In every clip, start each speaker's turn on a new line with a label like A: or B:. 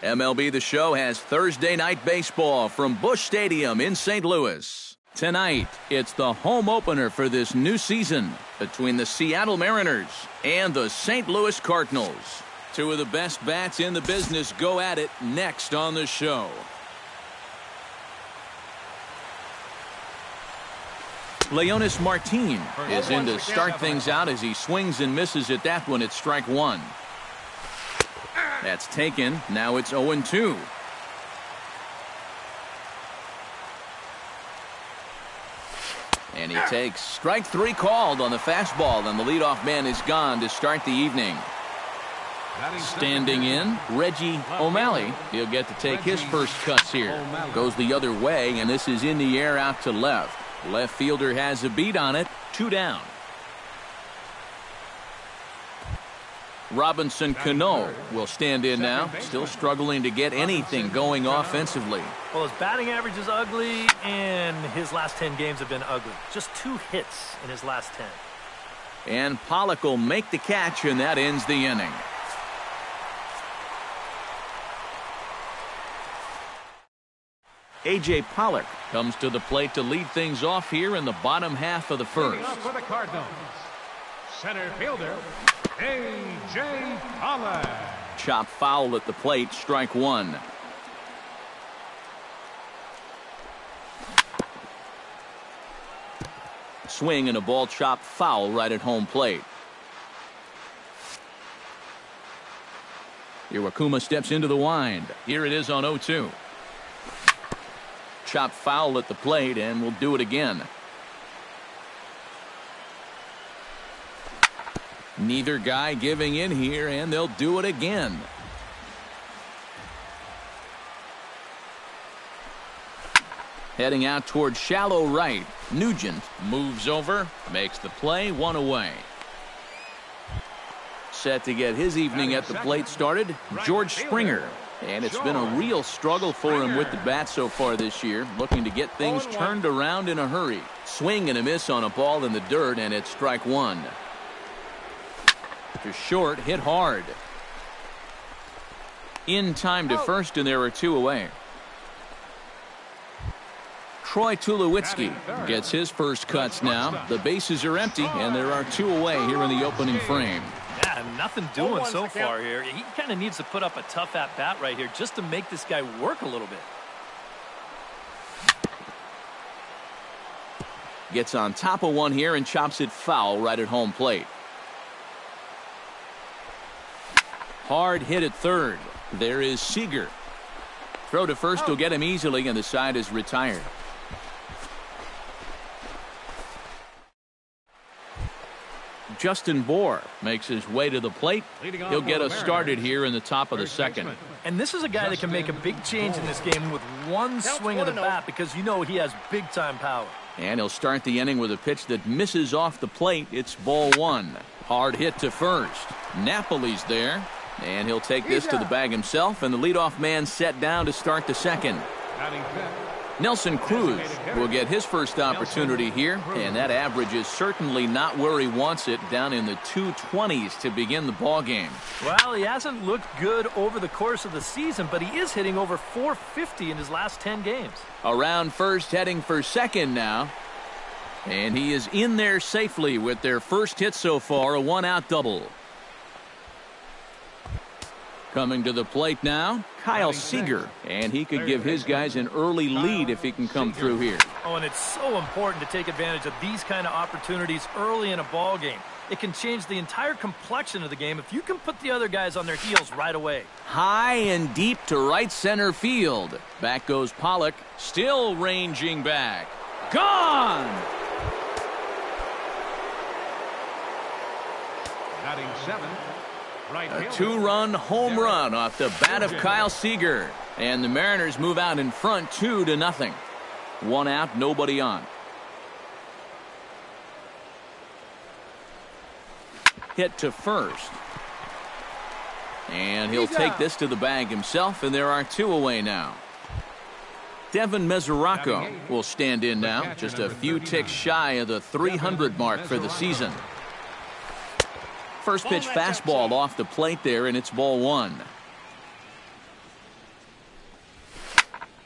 A: MLB The Show has Thursday night baseball from Busch Stadium in St. Louis. Tonight, it's the home opener for this new season between the Seattle Mariners and the St. Louis Cardinals. Two of the best bats in the business go at it next on the show. Leonis Martin is in to start things out as he swings and misses at that one at strike one. That's taken. Now it's 0-2. And he takes strike three called on the fastball, and the leadoff man is gone to start the evening. Standing in, Reggie O'Malley. He'll get to take his first cuts here. Goes the other way, and this is in the air out to left. Left fielder has a beat on it. 2 down. Robinson Cano will stand in now, still struggling to get anything going offensively.
B: Well, his batting average is ugly, and his last 10 games have been ugly. Just 2 hits in his last 10.
A: And Pollock will make the catch, and that ends the inning. A.J. Pollock comes to the plate to lead things off here in the bottom half of the first.
C: For the Cardinals, center fielder, A.J. Pollock.
A: Chop foul at the plate, strike one. Swing and a ball chopped foul right at home plate. Iwakuma steps into the wind. Here it is on 0-2. Chop foul at the plate, and we'll do it again. Neither guy giving in here, and they'll do it again. Heading out toward shallow right. Nugent moves over, makes the play, 1 away. Set to get his evening at the plate started, George Springer. And it's been a real struggle for him with the bat so far this year, looking to get things turned around in a hurry. Swing and a miss on a ball in the dirt, and it's strike one. To short, hit hard. In time to first, and there are 2 away. Troy Tulowitzki gets his first cuts now. The bases are empty, and there are 2 away here in the opening frame.
B: Yeah, nothing doing so far here. He kind of needs to put up a tough at-bat right here just to make this guy work a little bit.
A: Gets on top of one here and chops it foul right at home plate. Hard hit at third. There is Seager. Throw to first will get him easily, and the side is retired. Justin Bohr makes his way to the plate. He'll get us started here in the top of the second.
B: And this is a guy that can make a big change in this game with one swing of the bat, because you know he has big-time power.
A: And he'll start the inning with a pitch that misses off the plate. It's ball one. Hard hit to first. Napoli's there. And he'll take this to the bag himself, and the leadoff man set down to start the second. Nelson Cruz will get his first opportunity here, and that average is certainly not where he wants it, down in the 220s to begin the ball game.
B: Well, he hasn't looked good over the course of the season, but he is hitting over 450 in his last 10 games.
A: Around first, heading for second now. And he is in there safely with their first hit so far, a 1-out double. Coming to the plate now, Kyle Seager, and he could give his guys an early lead if he can come through here.
B: Oh, and it's so important to take advantage of these kind of opportunities early in a ball game. It can change the entire complexion of the game if you can put the other guys on their heels right away.
A: High and deep to right center field. Back goes Pollock, still ranging back. Gone!
C: Batting 7.
A: A 2-run home run off the bat of Kyle Seager. And the Mariners move out in front 2-0. 1 out, nobody on. Hit to first. And he'll take this to the bag himself, and there are 2 away now. Devin Mesoraco will stand in now, just a few ticks shy of the 300 mark for the season. First pitch fastball off the plate there, and it's ball one.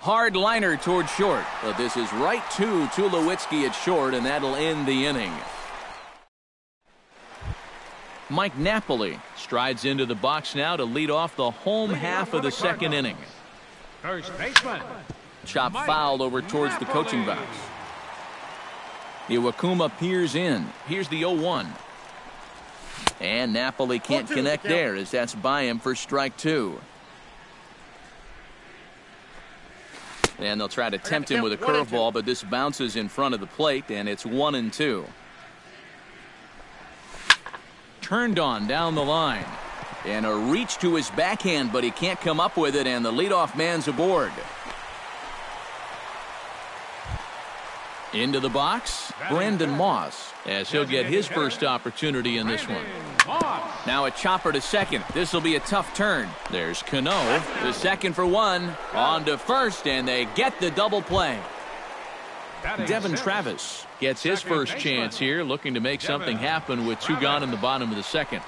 A: Hard liner toward short, but this is right to Tulowitzki at short, and that'll end the inning. Mike Napoli strides into the box now to lead off the home half of the second inning.
C: First baseman.
A: Chop foul over towards the coaching box. Iwakuma peers in. Here's the 0-1. And Napoli can't connect there as that's by him for strike two. And they'll try to tempt him with a curveball, but this bounces in front of the plate, and it's 1-2. Turned on down the line. And a reach to his backhand, but he can't come up with it, and the leadoff man's aboard. Into the box, Brendan Moss, as he'll get his first opportunity in this one. Now a chopper to second. This will be a tough turn. There's Cano, the second for one, on to first, and they get the double play. Devin Travis gets his first chance here, looking to make something happen with two gone in the bottom of the second.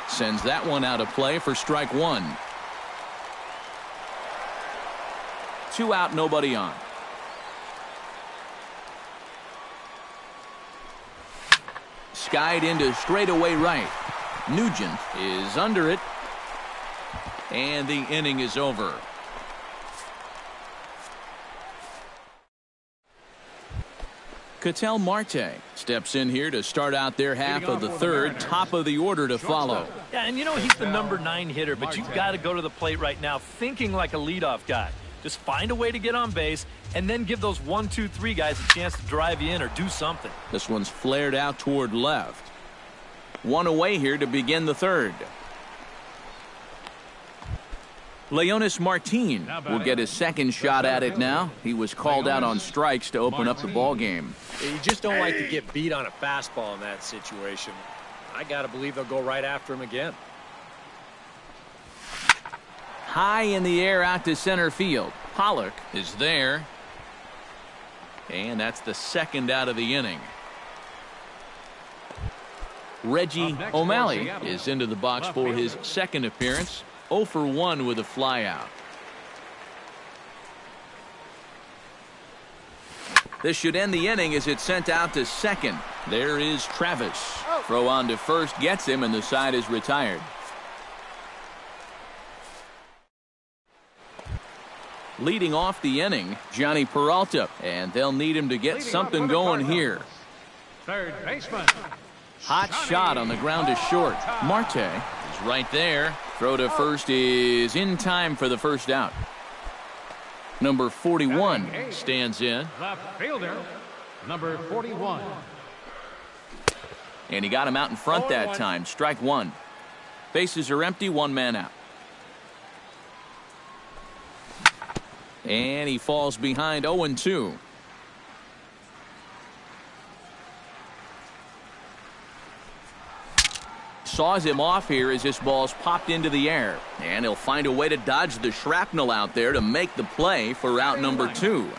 A: Sends that one out of play for strike one. 2 out, nobody on. Skied into straightaway right. Nugent is under it. And the inning is over. Ketel Marte steps in here to start out their half of the third, top of the order to follow.
B: Yeah, and you know he's the number 9 hitter, but you've got to go to the plate right now thinking like a leadoff guy. Just find a way to get on base and then give those 1, 2, 3 guys a chance to drive you in or do something.
A: This one's flared out toward left. One away here to begin the third. Leonis Martin will get his second shot at it now. He was called out on strikes to open up the ball game.
D: You just don't like to get beat on a fastball in that situation. I got to believe they'll go right after him again.
A: High in the air out to center field. Pollock is there. And that's the second out of the inning. Reggie O'Malley is into the box for his second appearance. 0 for 1 with a flyout. This should end the inning as it's sent out to second. There is Travis. Throw on to first gets him, and the side is retired. Leading off the inning, Johnny Peralta, and they'll need him to get something going here.
C: Third baseman.
A: Hot shot on the ground to short. Marte is right there. Throw to first is in time for the first out. Number 41 stands in.
C: Left fielder, number 41.
A: And he got him out in front that time. Strike one. Bases are empty, one man out. And he falls behind 0-2. Saws him off here as this ball's popped into the air. And he'll find a way to dodge the shrapnel out there to make the play for out number 2.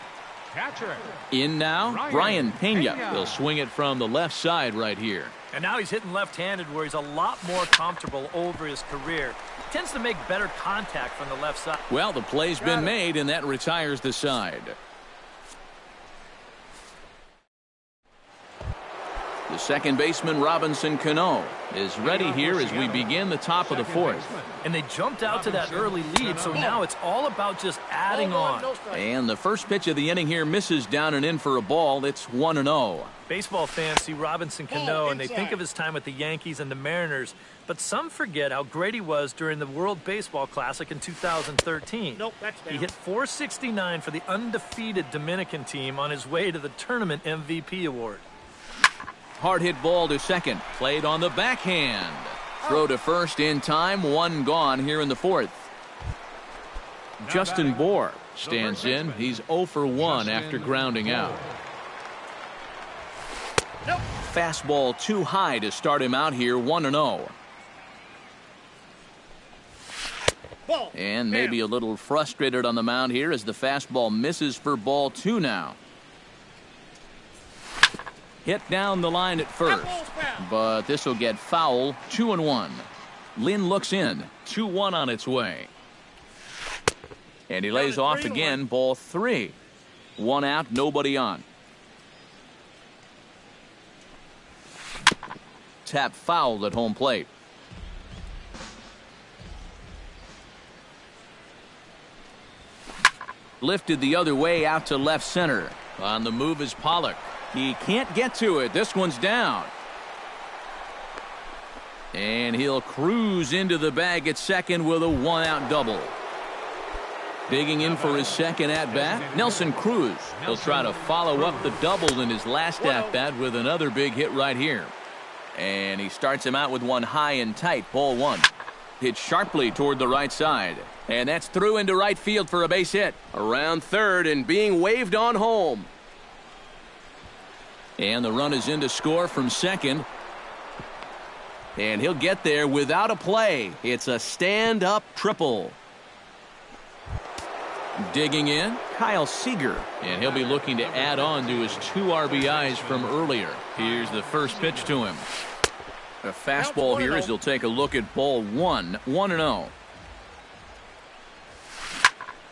C: Catcher.
A: In now, Brian Pena will swing it from the left side right here.
B: And now he's hitting left-handed where he's a lot more comfortable over his career. Tends to make better contact from the left side.
A: Well, the play's been made, and that retires the side. The second baseman, Robinson Cano, is ready here as we begin the top of the fourth.
B: And they jumped out to that early lead, so now it's all about just adding on.
A: And the first pitch of the inning here misses down and in for a ball. It's 1-0.
B: Baseball fans see Robinson Cano, and they think of his time with the Yankees and the Mariners, but some forget how great he was during the World Baseball Classic in 2013. He hit .469 for the undefeated Dominican team on his way to the tournament MVP award.
A: Hard hit ball to second. Played on the backhand. Throw to first in time. One gone here in the fourth. Justin Bohr stands in. He's 0 for 1 after grounding out. Fastball too high to start him out here. 1-0. And maybe a little frustrated on the mound here as the fastball misses for ball 2 now. Hit down the line at first, but this will get foul. 2-1. Lynn looks in. 2-1 on its way. And he lays off again, ball 3. 1 out, nobody on. Tap fouled at home plate. Lifted the other way out to left center. On the move is Pollock. He can't get to it. This one's down. And he'll cruise into the bag at second with a 1-out double. Digging in for his second at-bat, Nelson Cruz. He'll try to follow up the double in his last at-bat with another big hit right here. And he starts him out with one high and tight, ball 1. Hit sharply toward the right side. And that's through into right field for a base hit. Around third and being waved on home. And the run is in to score from second. And he'll get there without a play. It's a stand-up triple. Digging in, Kyle Seager. And he'll be looking to add on to his 2 RBIs from earlier. Here's the first pitch to him. A fastball here as he'll take a look at ball 1. 1-0.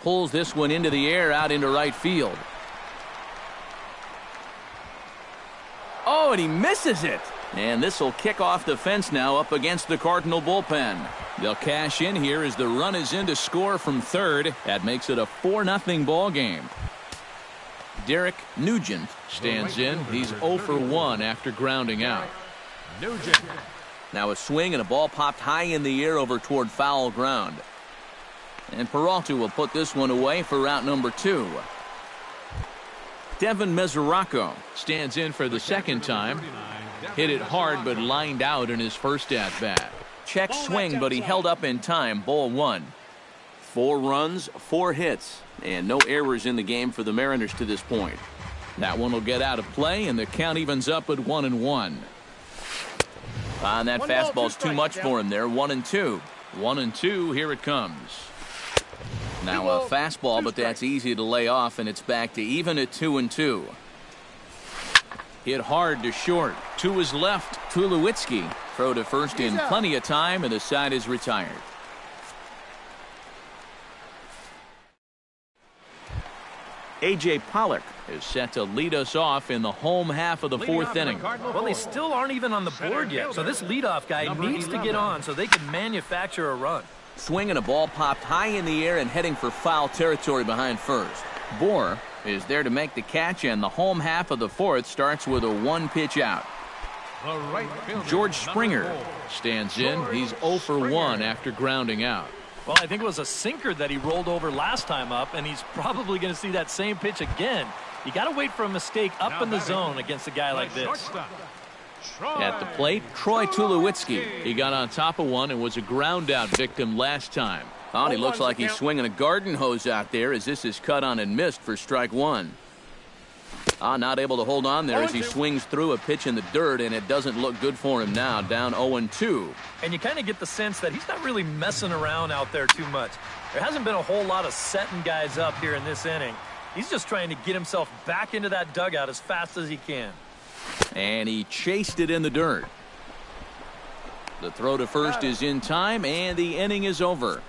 A: Pulls this one into the air out into right field. Oh, and he misses it. And this will kick off the fence now up against the Cardinal bullpen. They'll cash in here as the run is in to score from third. That makes it a 4-0 ball game. Derek Nugent stands in. He's 0 for 1 after grounding out.
C: Nugent.
A: Now a swing and a ball popped high in the air over toward foul ground. And Peralta will put this one away for route number 2. Devin Mesoraco stands in for the second time. Hit it hard but lined out in his first at-bat. Check swing, but he held up in time. Ball 1. 4 runs, 4 hits, and no errors in the game for the Mariners to this point. That one will get out of play, and the count evens up at 1-1. And that fastball's too much for him there. 1-2. 1-2. Here it comes. Now a fastball, but that's easy to lay off, and it's back to even at 2-2. Hit hard to short. To his left, Tulowitzki. Throw to first in plenty of time, and the side is retired. A.J. Pollock is set to lead us off in the home half of the 4th inning.
B: Well, they still aren't even on the board yet, so this leadoff guy needs to get on so they can manufacture a run.
A: Swing and a ball popped high in the air and heading for foul territory behind first. Bohr is there to make the catch, and the home half of the 4th starts with a 1-pitch out. George Springer stands in. He's 0 for 1 after grounding out.
B: Well, I think it was a sinker that he rolled over last time up, and he's probably going to see that same pitch again. You got to wait for a mistake up in the zone against a guy like this.
A: At the plate, Troy Tulowitzki. He got on top of one and was a ground out victim last time. Oh, he looks like he's swinging a garden hose out there as this is cut on and missed for strike 1. Not able to hold on there as he swings through a pitch in the dirt, and it doesn't look good for him now. Down 0-2.
B: And you kind of get the sense that he's not really messing around out there too much. There hasn't been a whole lot of setting guys up here in this inning. He's just trying to get himself back into that dugout as fast as he can.
A: And he chased it in the dirt. The throw to first is in time, and the inning is over.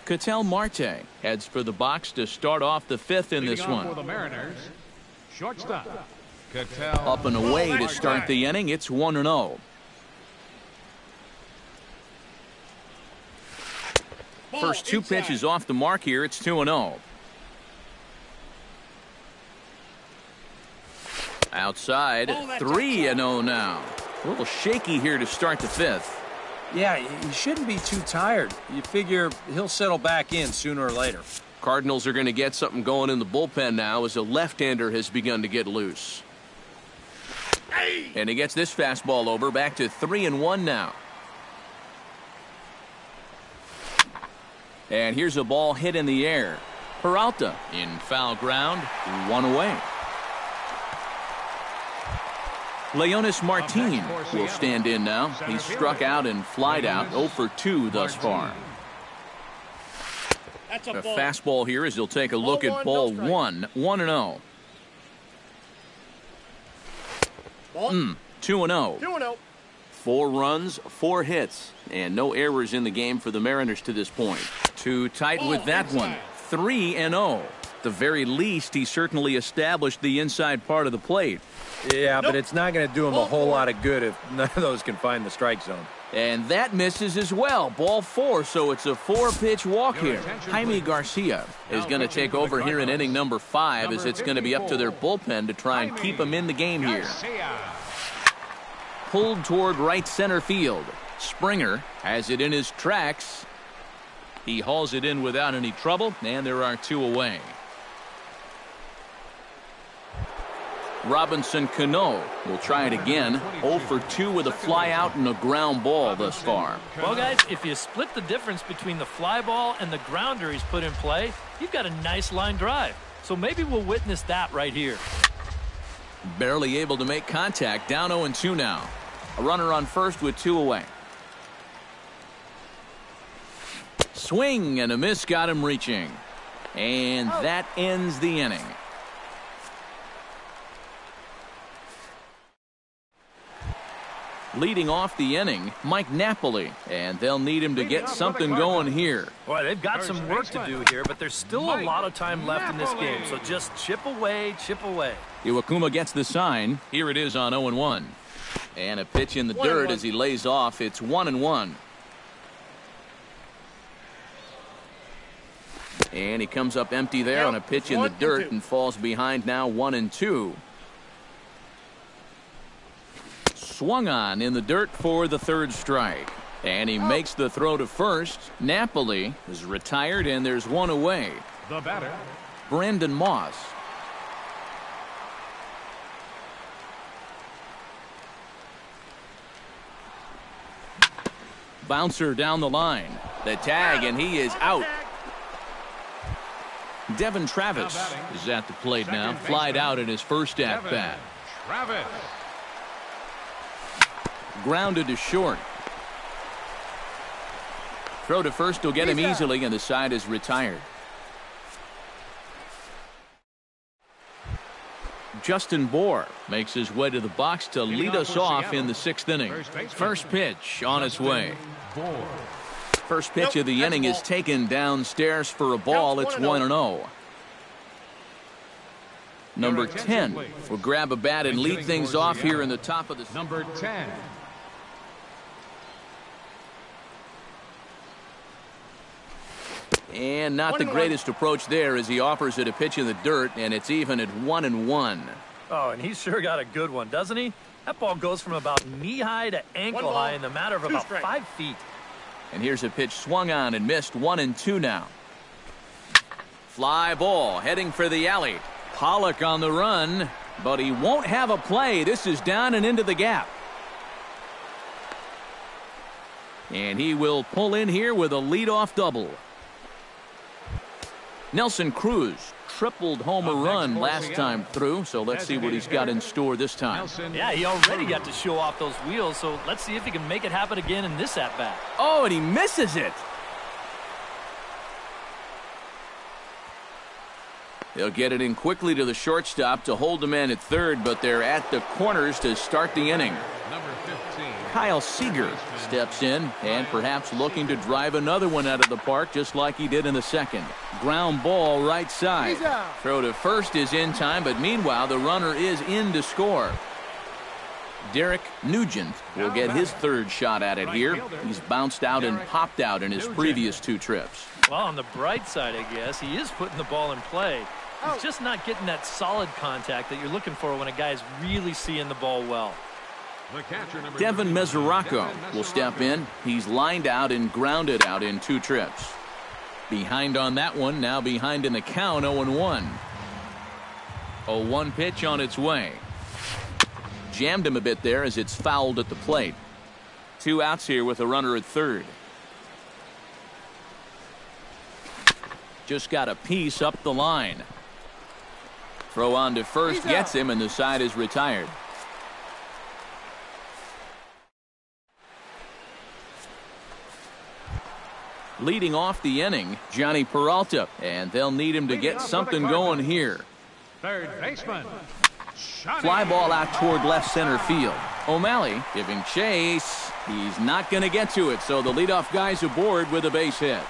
A: Ketel Marte heads for the box to start off the 5th in this one.
C: For the Mariners, shortstop,
A: Up and away to start the inning. It's 1-0. First 2 pitches off the mark here. It's 2-0. Outside, 3-0 now. A little shaky here to start the 5th.
D: Yeah, he shouldn't be too tired. You figure he'll settle back in sooner or later.
A: Cardinals are going to get something going in the bullpen now as a left-hander has begun to get loose. And he gets this fastball over, back to 3-1 now. And here's a ball hit in the air. Peralta in foul ground, 1 away. Leonis Martin will stand in now. He's struck out and flied out, 0 for 2 thus far. A fastball here as he'll take a look at ball 1. 1-0. 2-0. 4 runs, 4 hits, and no errors in the game for the Mariners to this point. Too tight with that one. 3-0. At the very least, he certainly established the inside part of the plate.
D: Yeah, but it's not going to do him a whole lot of good if none of those can find the strike zone.
A: And that misses as well. Ball 4, so it's a 4-pitch walk here. Jaime Garcia is going to take over here in inning number 5 as it's going to be up to their bullpen to try and keep him in the game here. Pulled toward right center field. Springer has it in his tracks. He hauls it in without any trouble, and there are 2 away. Robinson Cano will try it again. 0 for 2 with a fly out and a ground ball thus far.
B: Well, guys, if you split the difference between the fly ball and the grounder he's put in play, you've got a nice line drive. So maybe we'll witness that right here.
A: Barely able to make contact. Down 0-2 now. A runner on first with 2 away. Swing and a miss got him reaching. And that ends the inning. Leading off the inning, Mike Napoli, and they'll need him to get something going here.
B: Boy, they've got some work to do here, but there's still a lot of time left in this game, so just chip away, chip away.
A: Iwakuma gets the sign. Here it is on 0-1. And a pitch in the dirt as he lays off. It's 1-1. And he comes up empty there on a pitch in the dirt and falls behind now 1-2. Swung on in the dirt for the 3rd strike. And he makes the throw to first. Napoli is retired and there's 1 away.
C: The batter,
A: Brandon Moss. Bouncer down the line. The tag, and he is out. Devin Travis is at the plate now. Flied out in his first at-bat.
C: Travis.
A: Grounded to short. Throw to first will get him easily, and the side is retired. Justin Bohr makes his way to the box to lead us off in the 6th inning. First pitch on its way. First pitch of the inning is taken downstairs for a ball. It's 1-0. Number 10 will grab a bat and lead things off here in the top of the...
C: Number 10.
A: And not the greatest approach there as he offers it a pitch in the dirt, and it's even at 1-1.
B: Oh, and he's sure got a good one, doesn't he? That ball goes from about knee-high to ankle-high in the matter of about 5 feet.
A: And here's a pitch swung on and missed. 1-2 now. Fly ball heading for the alley. Pollock on the run, but he won't have a play. This is down and into the gap. And he will pull in here with a leadoff double. Nelson Cruz tripled homer run last time through, so let's see what he's got in store this time.
B: Yeah, he already got to show off those wheels, so let's see if he can make it happen again in this at-bat.
A: Oh, and he misses it. They'll get it in quickly to the shortstop to hold the man at third, but they're at the corners to start the inning.
C: Number 15.
A: Kyle Seager steps in and perhaps looking to drive another one out of the park just like he did in the second. Ground ball right side. Throw to first is in time, but meanwhile the runner is in to score. Derek Nugent will get his 3rd shot at it here. He's bounced out and popped out in his previous 2 trips.
B: Well, on the bright side, I guess, he is putting the ball in play. He's just not getting that solid contact that you're looking for when a guy's really seeing the ball well.
A: Devin Mesoraco will step in. He's lined out and grounded out in 2 trips. Behind on that one, now behind in the count, 0-1. 0-1 pitch on its way. Jammed him a bit there as it's fouled at the plate. 2 outs here with a runner at third. Just got a piece up the line. Throw on to first gets him, and the side is retired. Leading off the inning, Johnny Peralta, and they'll need him to get something going here.
C: Third baseman.
A: Fly ball out toward left center field. O'Malley giving chase. He's not going to get to it, so the leadoff guy's aboard with a base hit.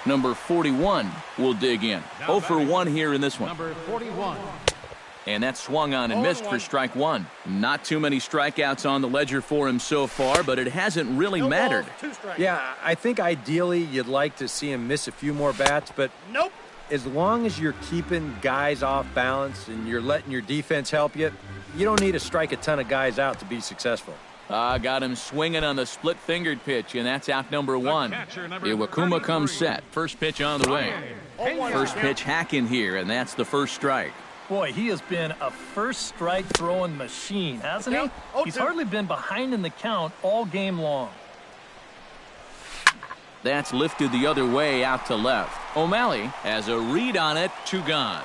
A: Number 41 will dig in. 0 for 1 here in this one.
C: Number 41.
A: And that swung on and missed for strike one. Not too many strikeouts on the ledger for him so far, but it hasn't really mattered.
D: Yeah, I think ideally you'd like to see him miss a few more bats, but as long as you're keeping guys off balance and you're letting your defense help you, you don't need to strike a ton of guys out to be successful.
A: Got him swinging on the split-fingered pitch, and that's out number one. Iwakuma comes set. First pitch on the way. First pitch hacking here, and that's the first strike.
B: Boy, he has been a first strike throwing machine, hasn't he? He's hardly been behind in the count all game long.
A: That's lifted the other way out to left. O'Malley has a read on it, 2 gone.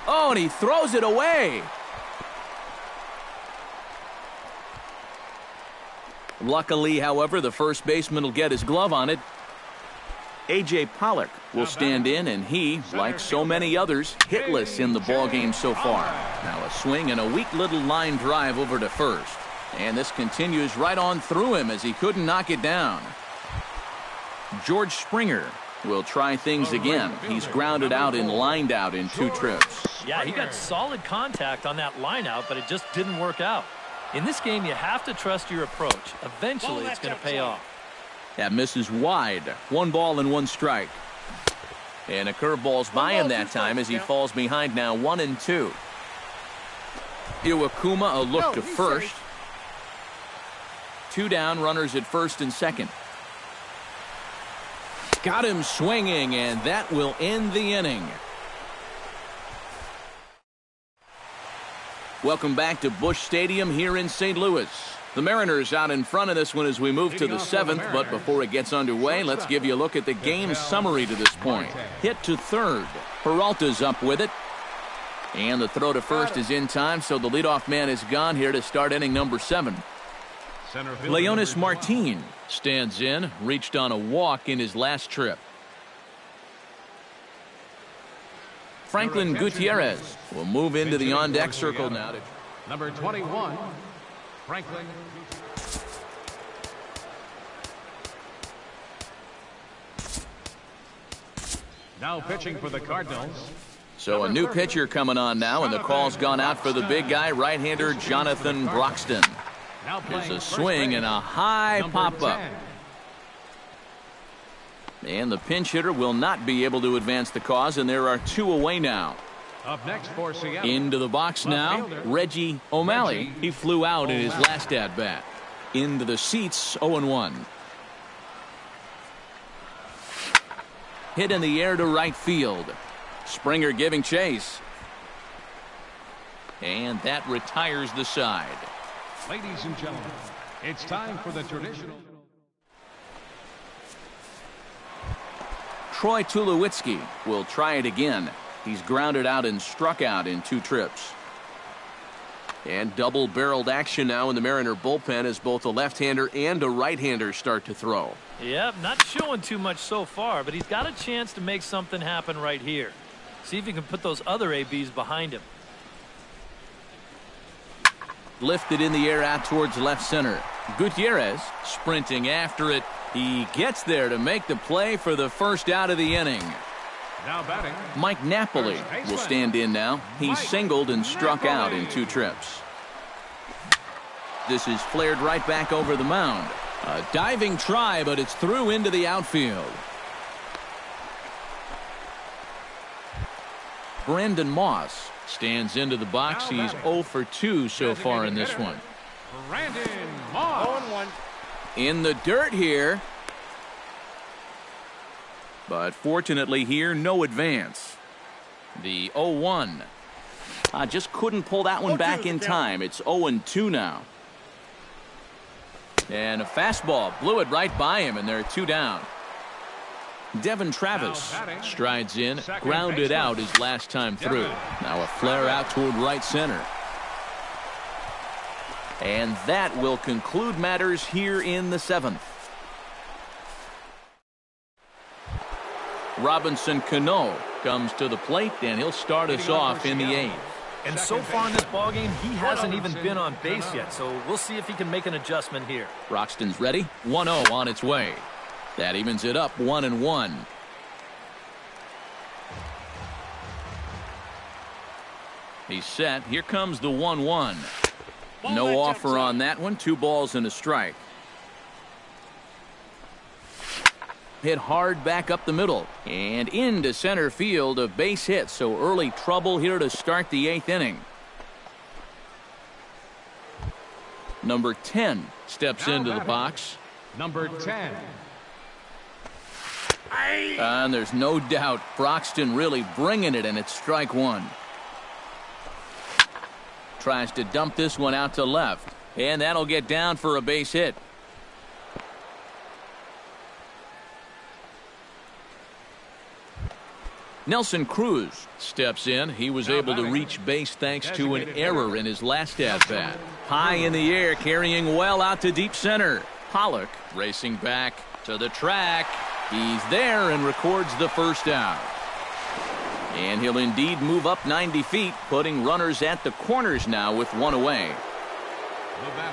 A: Oh, and he throws it away. Luckily, however, the first baseman will get his glove on it. A.J. Pollock will stand in, and he, like so many others, hitless in the ballgame so far. Now a swing and a weak little line drive over to first. And this continues right on through him as he couldn't knock it down. George Springer will try things again. He's grounded out and lined out in 2 trips.
B: Yeah, he got solid contact on that line out, but it just didn't work out. In this game, you have to trust your approach. Eventually, it's going to pay off.
A: That misses wide. 1 ball and 1 strike. And a curveball's by him that time as he falls behind now 1-2. Iwakuma a look to first. 2 down, runners at first and second. Got him swinging, and that will end the inning. Welcome back to Busch Stadium here in St. Louis. The Mariners out in front of this one as we move to the 7th, but before it gets underway, let's give you a look at the game summary to this point. Hit to third. Peralta's up with it. And the throw to first is in time, so the leadoff man is gone here to start inning number 7. Leonis Martin stands in, reached on a walk in his last trip. Franklin Gutierrez will move into the on-deck circle now.
C: Number 21, Franklin. Now pitching for the Cardinals.
A: So a new pitcher coming on now, and the call's gone out for the big guy, right-hander Jonathan Broxton. There's a swing and a high pop-up. And the pinch hitter will not be able to advance the cause, and there are 2 away now.
C: Up next for Seattle.
A: Into the box now, Reggie O'Malley. He flew out in his last at-bat. Into the seats, 0-1. Hit in the air to right field. Springer giving chase. And that retires the side.
C: Ladies and gentlemen, it's time for the traditional.
A: Troy Tulowitzki will try it again. He's grounded out and struck out in 2 trips. And double-barreled action now in the Mariner bullpen as both a left-hander and a right-hander start to throw.
B: Yep, not showing too much so far, but he's got a chance to make something happen right here. See if he can put those other ABs behind him.
A: Lifted in the air out towards left center. Gutierrez sprinting after it. He gets there to make the play for the first out of the inning.
C: Now batting,
A: Mike Napoli will stand in now. He singled and struck out in 2 trips. This is flared right back over the mound. A diving try, but it's through into the outfield. Brandon Moss stands into the box. He's 0 for 2 so far in this one.
C: Brandon Moss.
D: 0-1.
A: In the dirt here. But fortunately here, no advance. The 0-1. Just couldn't pull that one back in time. It's 0-2 now. And a fastball blew it right by him, and there are 2 down. Devin Travis strides in, grounded out his last time through. Now a flare out toward right center. And that will conclude matters here in the 7th. Robinson Cano comes to the plate, and he'll start us off in the 8th.
B: And so far in this ballgame, he hasn't even been on base yet, so we'll see if he can make an adjustment here.
A: Broxton's ready. 1-0 on its way. That evens it up 1-1. He's set. Here comes the 1-1. No offer on that one. 2 balls and a strike. Hit hard back up the middle and into center field, a base hit. So early trouble here to start the 8th inning. Number 10 steps into the box.
C: Number 10.
A: And there's no doubt Broxton really bringing it, and it's strike 1. Tries to dump this one out to left, and that'll get down for a base hit. Nelson Cruz steps in. He was able to reach base thanks to an error in his last at-bat. High in the air, carrying well out to deep center. Pollock racing back to the track. He's there and records the first out. And he'll indeed move up 90 feet, putting runners at the corners now with 1 away.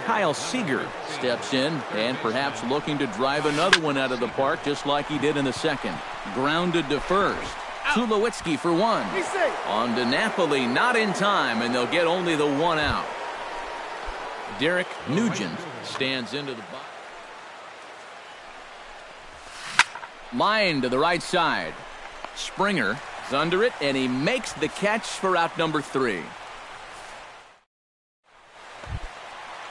A: Kyle Seager steps in and perhaps looking to drive another one out of the park just like he did in the second. Grounded to first. Tulowitzki for 1. On to Napoli, not in time, and they'll get only the 1 out. Derek Nugent stands into the box. Line to the right side. Springer is under it, and he makes the catch for out number 3.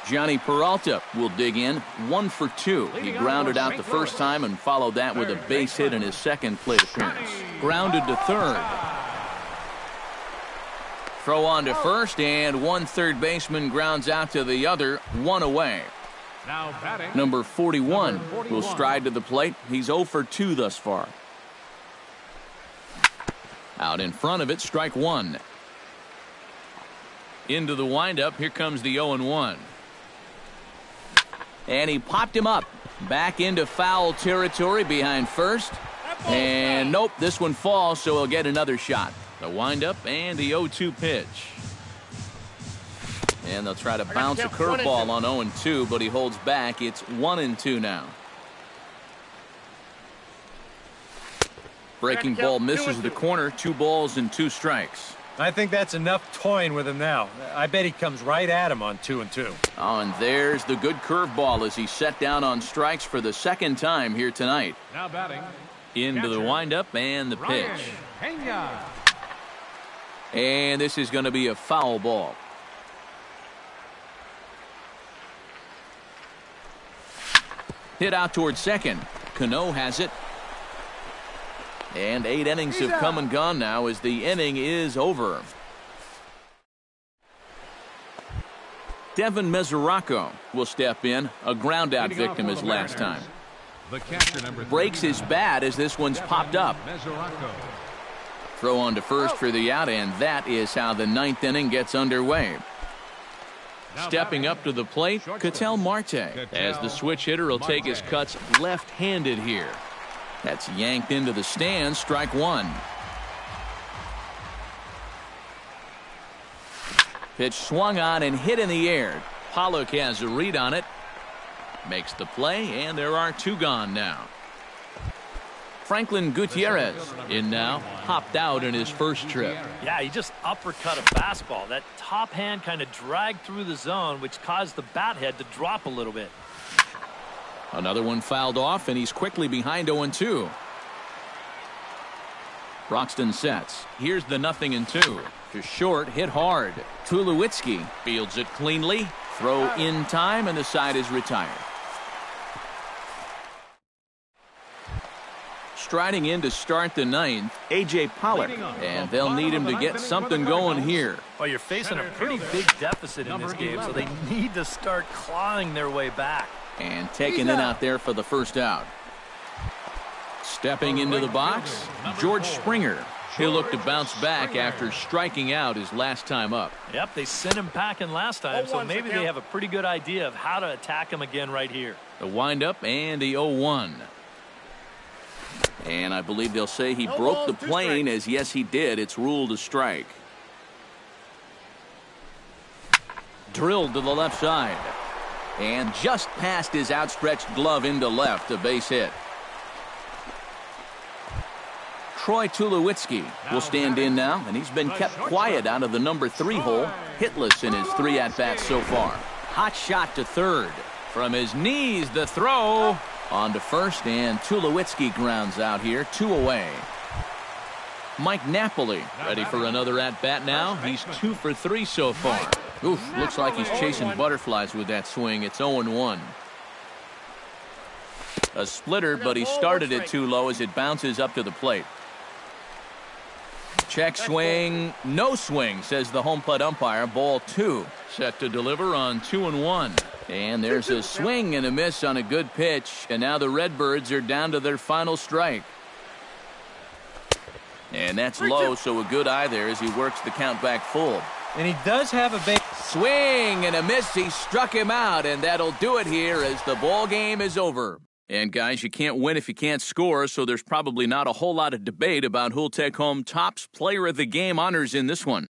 A: Johnny Peralta will dig in. 1 for 2. He grounded out the first time and followed that with a base hit in his second plate appearance. Grounded to third. Throw on to first, and one third baseman grounds out to the other. 1 away.
C: Now batting,
A: number 41 will stride to the plate. He's 0 for 2 thus far. Out in front of it, strike 1. Into the windup, here comes the 0-1. And he popped him up. Back into foul territory behind first. And nope, this one falls, so he'll get another shot. The windup and the 0-2 pitch. And they'll try to bounce a curveball on 0-2, but he holds back. It's 1-2 now. Breaking ball misses the corner. 2 balls and 2 strikes.
D: I think that's enough toying with him now. I bet he comes right at him on 2-2.
A: Oh, and there's the good curveball as he's set down on strikes for the second time here tonight.
C: Now batting.
A: Into the windup and the pitch. And this is going to be a foul ball. Hit out towards second. Cano has it. And 8 innings have come and gone now as the inning is over. Devin Mesoraco will step in. A ground out victim his last time. Breaks his bat as this one's popped up. Throw on to first for the out, and that is how the 9th inning gets underway. Stepping up to the plate, Ketel Marte, as the switch hitter will take his cuts left-handed here. That's yanked into the stands, strike 1. Pitch swung on and hit in the air. Pollock has a read on it. Makes the play, and there are 2 gone now. Franklin Gutierrez in now, hopped out in his first trip.
B: Yeah, he just uppercut a fastball. That top hand kind of dragged through the zone, which caused the bat head to drop a little bit.
A: Another one fouled off, and he's quickly behind 0-2. Broxton sets. Here's the 0-2. To short, hit hard. Tulowitzki fields it cleanly. Throw in time, and the side is retired. Striding in to start the 9th, A.J. Pollock, and they'll need him to get something going here.
B: Well, you're facing a pretty big deficit in this game, so they need to start clawing their way back.
A: And taking it out there for the first out. Stepping into the box, George Springer. He'll look to bounce back after striking out his last time up.
B: Yep, they sent him packing last time, so maybe they have a pretty good idea of how to attack him again right here.
A: The windup and the 0-1. And I believe they'll say he broke the plane, as yes he did. It's ruled a strike. drilled to the left side. And just past his outstretched glove into left, a base hit. Troy Tulowitzki will stand in now, and he's been kept quiet out of the number 3 hole, hitless in his 3 at-bats so far. Hot shot to third. From his knees, the throw on to first, and Tulowitzki grounds out here, 2 away. Mike Napoli ready for another at-bat now. He's 2 for 3 so far. Oof, looks like he's chasing butterflies with that swing. It's 0-1. A splitter, but he started it too low as it bounces up to the plate. Check swing, no swing, says the home plate umpire. Ball 2, set to deliver on 2-1. And there's a swing and a miss on a good pitch, and now the Redbirds are down to their final strike. And that's low, so a good eye there as he works the count back full.
D: And he does have a base.
A: Swing and a miss. He struck him out, and that'll do it here as the ball game is over. And guys, you can't win if you can't score, so there's probably not a whole lot of debate about who'll take home Topps Player of the Game honors in this one.